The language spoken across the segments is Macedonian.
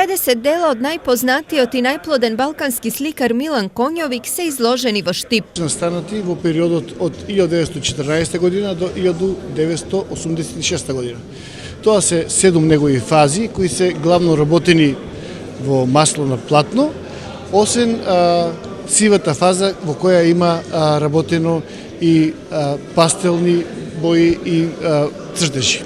50 dela od najpoznatijot i najploden balkanski slikar Milan Konjović se izloženi vo Štip. Настанати во периодот од 1914 година до 1986 година. Тоа се 7 негови фази, кои се главно работени во масло на платно, освен сивата фаза во која има работено и пастелни бои и цртежи.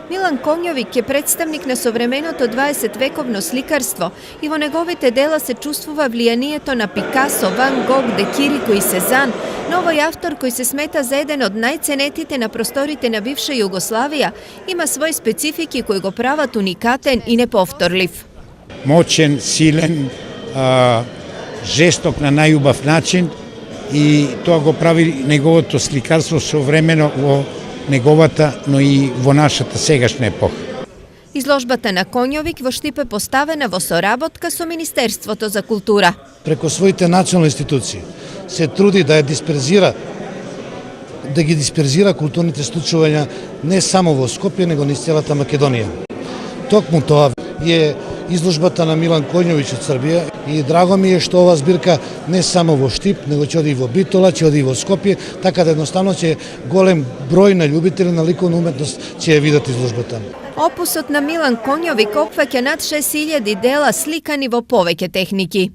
Milan Konjović je predstavnik na sovremeното 20-vekovno slikarstvo i vo negovite dela se čustvува влијанието на Picasso, Van Gogh, De Chirico i Cezanne, но овој автор кој се смета за еден од најценетите на просторите на бивша Југославија, има свој специфики кои го прават уникатен и неповторлив. Moćen, silen, žestok na najubав начин и тоа го прави неговото сликарство современо во неговата, но и во нашата сегашна епоха. Изложбата на Конјовик во Štip е поставена во соработка со Министерството за култура. Преко своите национални институции се труди да ги дисперзира културните случувања не само во Скопје, него низ целата Македонија. Токму тоа е изложбата на Милан Конјовиć од Србија и драго ми е што ова збирка не само во Štip, него ќе оди и во Битола, ќе оди и во Скопје, така да едноставно ќе голем број на љубители на ликовна уметност ќе ја видат изложбата. Опусот на Милан Конјовик опфаќа над 6000 дела сликани во повеќе техники.